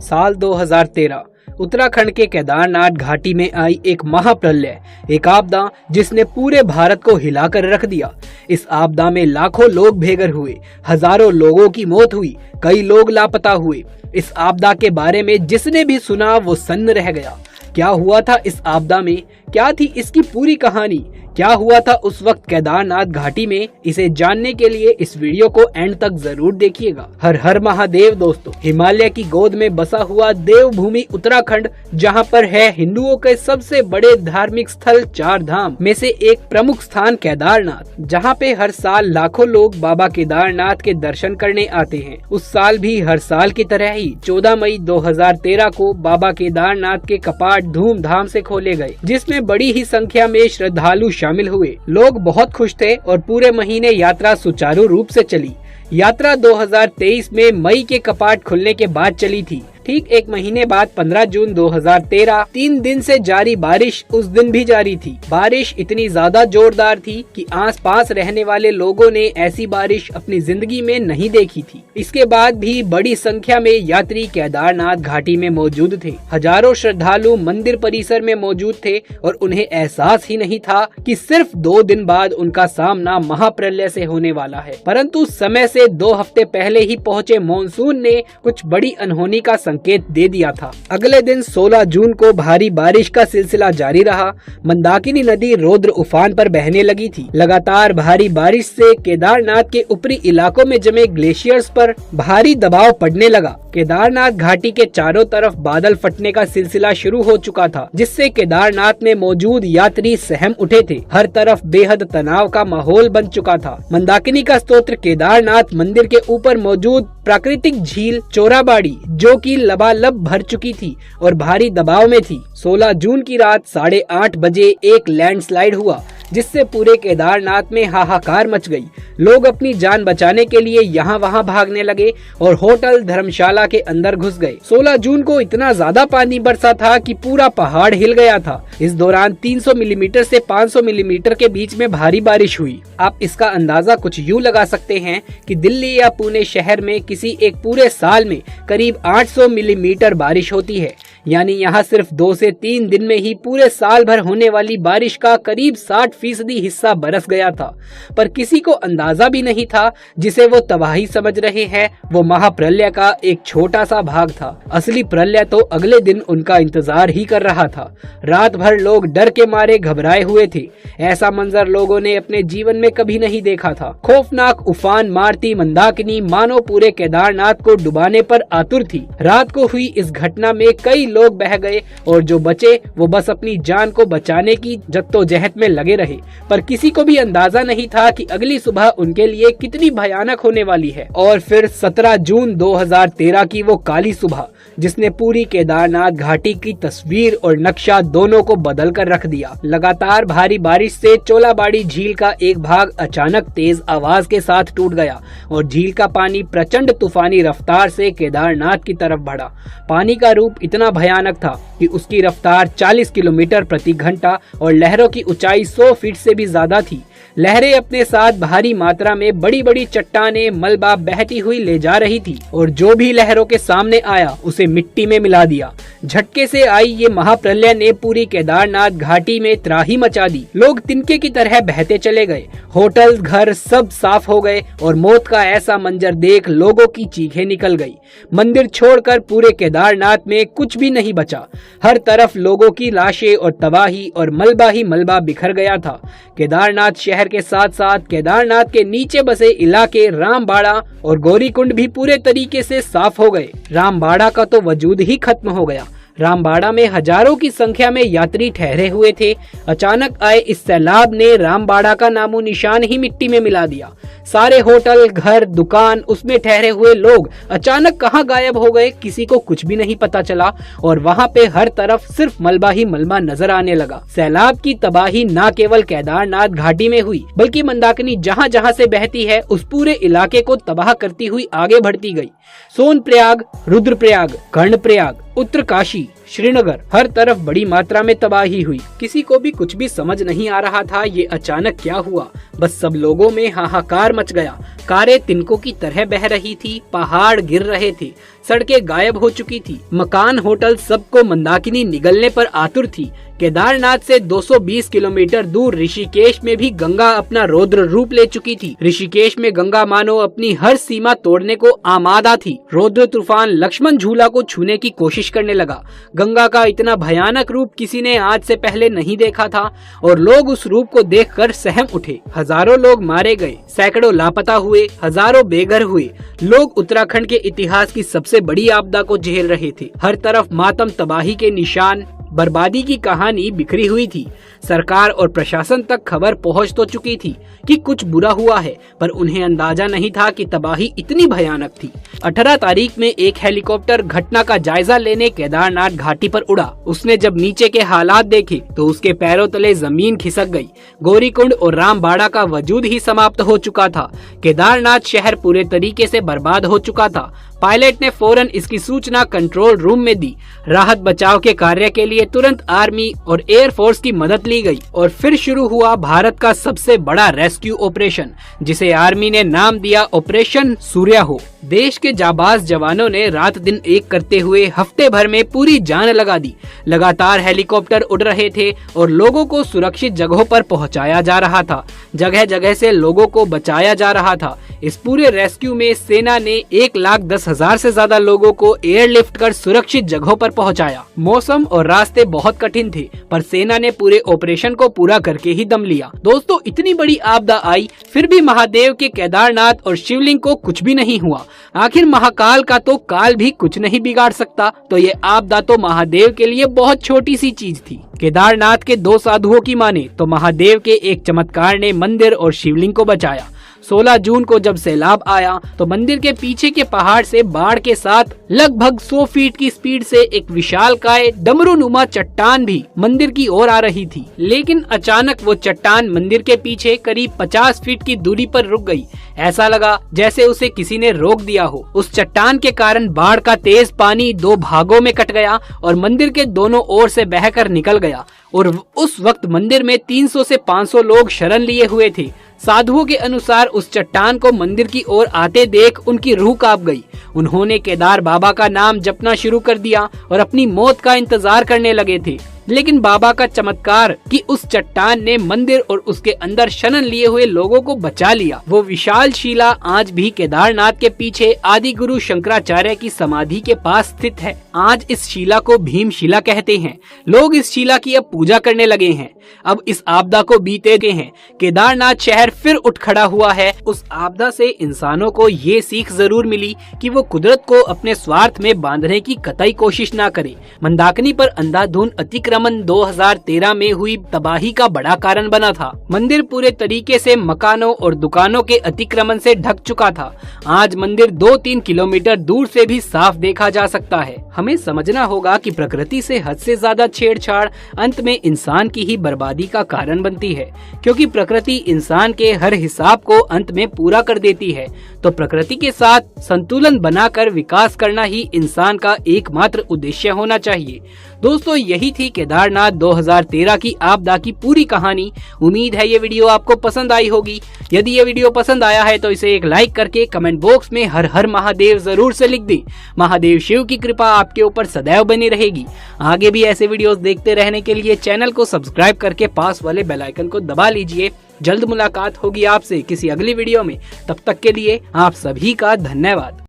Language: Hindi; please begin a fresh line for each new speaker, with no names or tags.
साल 2013 उत्तराखंड के केदारनाथ घाटी में आई एक महाप्रलय, एक आपदा जिसने पूरे भारत को हिलाकर रख दिया। इस आपदा में लाखों लोग बेघर हुए, हजारों लोगों की मौत हुई, कई लोग लापता हुए। इस आपदा के बारे में जिसने भी सुना वो सन्न रह गया। क्या हुआ था इस आपदा में, क्या थी इसकी पूरी कहानी, क्या हुआ था उस वक्त केदारनाथ घाटी में, इसे जानने के लिए इस वीडियो को एंड तक जरूर देखिएगा। हर हर महादेव दोस्तों, हिमालय की गोद में बसा हुआ देवभूमि उत्तराखंड, जहां पर है हिंदुओं के सबसे बड़े धार्मिक स्थल 4 धाम में से एक प्रमुख स्थान केदारनाथ, जहां पे हर साल लाखों लोग बाबा केदारनाथ के दर्शन करने आते हैं। उस साल भी हर साल की तरह ही 14 मई 2013 को बाबा केदारनाथ के कपाट धूमधाम से खोले गए, जिसमें बड़ी ही संख्या में श्रद्धालु शामिल हुए। लोग बहुत खुश थे और पूरे महीने यात्रा सुचारू रूप से चली। यात्रा 2023 में मई के कपाट खुलने के बाद चली थी। ठीक एक महीने बाद 15 जून 2013 3 दिन से जारी बारिश उस दिन भी जारी थी। बारिश इतनी ज्यादा जोरदार थी कि आसपास रहने वाले लोगों ने ऐसी बारिश अपनी जिंदगी में नहीं देखी थी। इसके बाद भी बड़ी संख्या में यात्री केदारनाथ घाटी में मौजूद थे। हजारों श्रद्धालु मंदिर परिसर में मौजूद थे और उन्हें एहसास ही नहीं था कि सिर्फ 2 दिन बाद उनका सामना महाप्रलय से होने वाला है। परंतु समय से 2 हफ्ते पहले ही पहुंचे मॉनसून ने कुछ बड़ी अनहोनी का संकेत दे दिया था। अगले दिन 16 जून को भारी बारिश का सिलसिला जारी रहा। मंदाकिनी नदी रौद्र उफान पर बहने लगी थी। लगातार भारी बारिश से केदारनाथ के ऊपरी इलाकों में जमे ग्लेशियर्स पर भारी दबाव पड़ने लगा। केदारनाथ घाटी के चारों तरफ बादल फटने का सिलसिला शुरू हो चुका था, जिससे केदारनाथ में मौजूद यात्री सहम उठे थे। हर तरफ बेहद तनाव का माहौल बन चुका था। मंदाकिनी का स्तोत्र केदारनाथ मंदिर के ऊपर मौजूद प्राकृतिक झील चोराबाड़ी, जो कि लबालब भर चुकी थी और भारी दबाव में थी। 16 जून की रात 8:30 बजे एक लैंडस्लाइड हुआ, जिससे पूरे केदारनाथ में हाहाकार मच गई। लोग अपनी जान बचाने के लिए यहाँ वहाँ भागने लगे और होटल धर्मशाला के अंदर घुस गए। 16 जून को इतना ज्यादा पानी बरसा था कि पूरा पहाड़ हिल गया था। इस दौरान 300 मिलीमीटर से 500 मिलीमीटर के बीच में भारी बारिश हुई। आप इसका अंदाजा कुछ यूँ लगा सकते हैं कि दिल्ली या पुणे शहर में किसी एक पूरे साल में करीब 800 मिलीमीटर बारिश होती है। यानी यहाँ सिर्फ 2 से 3 दिन में ही पूरे साल भर होने वाली बारिश का करीब 60% हिस्सा बरस गया था। पर किसी को अंदाजा भी नहीं था जिसे वो तबाही समझ रहे हैं, वो महाप्रलय का एक छोटा सा भाग था। असली प्रलय तो अगले दिन उनका इंतजार ही कर रहा था। रात भर लोग डर के मारे घबराए हुए थे। ऐसा मंजर लोगों ने अपने जीवन में कभी नहीं देखा था। खौफनाक उफान मारती मंदाकिनी मानो पूरे केदारनाथ को डुबाने पर आतुर थी। रात को हुई इस घटना में कई लोग बह गए और जो बचे वो बस अपनी जान को बचाने की जद्दोजहद में लगे रहे। पर किसी को भी अंदाजा नहीं था कि अगली सुबह उनके लिए कितनी भयानक होने वाली है। और फिर 17 जून 2013 की वो काली सुबह, जिसने पूरी केदारनाथ घाटी की तस्वीर और नक्शा दोनों को बदल कर रख दिया। लगातार भारी बारिश से चोलाबाड़ी झील का एक भाग अचानक तेज आवाज के साथ टूट गया और झील का पानी प्रचंड तूफानी रफ्तार से केदारनाथ की तरफ बढ़ा। पानी का रूप इतना भयानक था कि उसकी रफ्तार 40 किलोमीटर प्रति घंटा और लहरों की ऊंचाई 100 फीट से भी ज्यादा थी। लहरें अपने साथ भारी मात्रा में बड़ी बड़ी चट्टानें मलबा बहती हुई ले जा रही थी और जो भी लहरों के सामने आया उसे मिट्टी में मिला दिया। झटके से आई ये महाप्रलय ने पूरी केदारनाथ घाटी में त्राही मचा दी। लोग तिनके की तरह बहते चले गए। होटल घर सब साफ हो गए और मौत का ऐसा मंजर देख लोगों की चीखें निकल गई। मंदिर छोड़कर पूरे केदारनाथ में कुछ भी नहीं बचा। हर तरफ लोगों की लाशें और तबाही और मलबा ही मलबा बिखर गया था। केदारनाथ शहर के साथ साथ केदारनाथ के नीचे बसे इलाके रामबाड़ा और गौरीकुंड भी पूरे तरीके से साफ हो गए। रामबाड़ा का तो वजूद ही खत्म हो गया। रामबाड़ा में हजारों की संख्या में यात्री ठहरे हुए थे। अचानक आए इस सैलाब ने रामबाड़ा का नामो निशान ही मिट्टी में मिला दिया। सारे होटल घर दुकान उसमें ठहरे हुए लोग अचानक कहां गायब हो गए, किसी को कुछ भी नहीं पता चला और वहां पे हर तरफ सिर्फ मलबा ही मलबा नजर आने लगा। सैलाब की तबाही न केवल केदारनाथ घाटी में हुई बल्कि मंदाकिनी जहां जहां से बहती है उस पूरे इलाके को तबाह करती हुई आगे बढ़ती गई। सोनप्रयाग, रुद्रप्रयाग, कर्णप्रयाग, उत्तरकाशी, श्रीनगर, हर तरफ बड़ी मात्रा में तबाही हुई। किसी को भी कुछ भी समझ नहीं आ रहा था ये अचानक क्या हुआ। बस सब लोगों में हाहाकार मच गया। कारें तिनकों की तरह बह रही थी, पहाड़ गिर रहे थे, सड़कें गायब हो चुकी थी, मकान होटल सबको मंदाकिनी निगलने पर आतुर थी। केदारनाथ से 220 किलोमीटर दूर ऋषिकेश में भी गंगा अपना रौद्र रूप ले चुकी थी। ऋषिकेश में गंगा मानो अपनी हर सीमा तोड़ने को आमादा थी। रौद्र तूफान लक्ष्मण झूला को छूने की कोशिश करने लगा। गंगा का इतना भयानक रूप किसी ने आज से पहले नहीं देखा था और लोग उस रूप को देखकर सहम उठे। हजारों लोग मारे गए, सैकड़ों लापता हुए, हजारों बेघर हुए। लोग उत्तराखंड के इतिहास की सबसे बड़ी आपदा को झेल रहे थे। हर तरफ मातम, तबाही के निशान, बर्बादी की कहानी बिखरी हुई थी। सरकार और प्रशासन तक खबर पहुंच तो चुकी थी कि कुछ बुरा हुआ है, पर उन्हें अंदाजा नहीं था कि तबाही इतनी भयानक थी। 18 तारीख में एक हेलीकॉप्टर घटना का जायजा लेने केदारनाथ घाटी पर उड़ा। उसने जब नीचे के हालात देखे तो उसके पैरों तले जमीन खिसक गई। गौरीकुंड और रामबाड़ा का वजूद ही समाप्त हो चुका था। केदारनाथ शहर पूरे तरीके से बर्बाद हो चुका था। पायलट ने फौरन इसकी सूचना कंट्रोल रूम में दी। राहत बचाव के कार्य के लिए तुरंत आर्मी और एयरफोर्स की मदद ली गई और फिर शुरू हुआ भारत का सबसे बड़ा रेस्क्यू ऑपरेशन, जिसे आर्मी ने नाम दिया ऑपरेशन सूर्या हो। देश के जाबाज जवानों ने रात दिन एक करते हुए हफ्ते भर में पूरी जान लगा दी। लगातार हेलीकॉप्टर उड़ रहे थे और लोगों को सुरक्षित जगहों पर पहुंचाया जा रहा था। जगह जगह से लोगों को बचाया जा रहा था। इस पूरे रेस्क्यू में सेना ने 1,10,000 से ज्यादा लोगों को एयरलिफ्ट कर सुरक्षित जगहों पर पहुंचाया। मौसम और रास्ते बहुत कठिन थे, पर सेना ने पूरे ऑपरेशन को पूरा करके ही दम लिया। दोस्तों, इतनी बड़ी आपदा आई, फिर भी महादेव के केदारनाथ और शिवलिंग को कुछ भी नहीं हुआ। आखिर महाकाल का तो काल भी कुछ नहीं बिगाड़ सकता, तो ये आपदा तो महादेव के लिए बहुत छोटी सी चीज थी। केदारनाथ के 2 साधुओं की माने तो महादेव के एक चमत्कार ने मंदिर और शिवलिंग को बचाया। 16 जून को जब सैलाब आया तो मंदिर के पीछे के पहाड़ से बाढ़ के साथ लगभग 100 फीट की स्पीड से एक विशालकाय डमरूनुमा चट्टान भी मंदिर की ओर आ रही थी। लेकिन अचानक वो चट्टान मंदिर के पीछे करीब 50 फीट की दूरी पर रुक गई। ऐसा लगा जैसे उसे किसी ने रोक दिया हो। उस चट्टान के कारण बाढ़ का तेज पानी 2 भागों में कट गया और मंदिर के दोनों ओर से बहकर निकल गया। और उस वक्त मंदिर में 300 से 500 लोग शरण लिए हुए थे। साधुओं के अनुसार उस चट्टान को मंदिर की ओर आते देख उनकी रूह कांप गई। उन्होंने केदार बाबा का नाम जपना शुरू कर दिया और अपनी मौत का इंतजार करने लगे थे। लेकिन बाबा का चमत्कार कि उस चट्टान ने मंदिर और उसके अंदर शरण लिए हुए लोगों को बचा लिया। वो विशाल शिला आज भी केदारनाथ के पीछे आदि गुरु शंकराचार्य की समाधि के पास स्थित है। आज इस शिला को भीम शिला कहते हैं। लोग इस शिला की अब पूजा करने लगे हैं। अब इस आपदा को बीते गए हैं, केदारनाथ शहर फिर उठ खड़ा हुआ है। उस आपदा से इंसानों को ये सीख जरूर मिली कि वो कुदरत को अपने स्वार्थ में बांधने की कतई कोशिश ना करे। मंदाकिनी पर अंधाधुंध अतिक्रमण 2013 में हुई तबाही का बड़ा कारण बना था। मंदिर पूरे तरीके से मकानों और दुकानों के अतिक्रमण से ढक चुका था। आज मंदिर 2-3 किलोमीटर दूर से भी साफ देखा जा सकता है। हमें समझना होगा कि प्रकृति से हद से ज्यादा छेड़छाड़ अंत में इंसान की ही बर्बादी का कारण बनती है, क्योंकि प्रकृति इंसान के हर हिसाब को अंत में पूरा कर देती है। तो प्रकृति के साथ संतुलन बनाकर विकास करना ही इंसान का एकमात्र उद्देश्य होना चाहिए। दोस्तों, यही थी केदारनाथ 2013 की आपदा की पूरी कहानी। उम्मीद है ये वीडियो आपको पसंद आई होगी। यदि ये वीडियो पसंद आया है तो इसे एक लाइक करके कमेंट बॉक्स में हर हर महादेव जरूर से लिख दें। महादेव शिव की कृपा आपके ऊपर सदैव बनी रहेगी। आगे भी ऐसे वीडियोस देखते रहने के लिए चैनल को सब्सक्राइब करके पास वाले बेल आइकन को दबा लीजिए। जल्द मुलाकात होगी आपसे किसी अगली वीडियो में। तब तक के लिए आप सभी का धन्यवाद।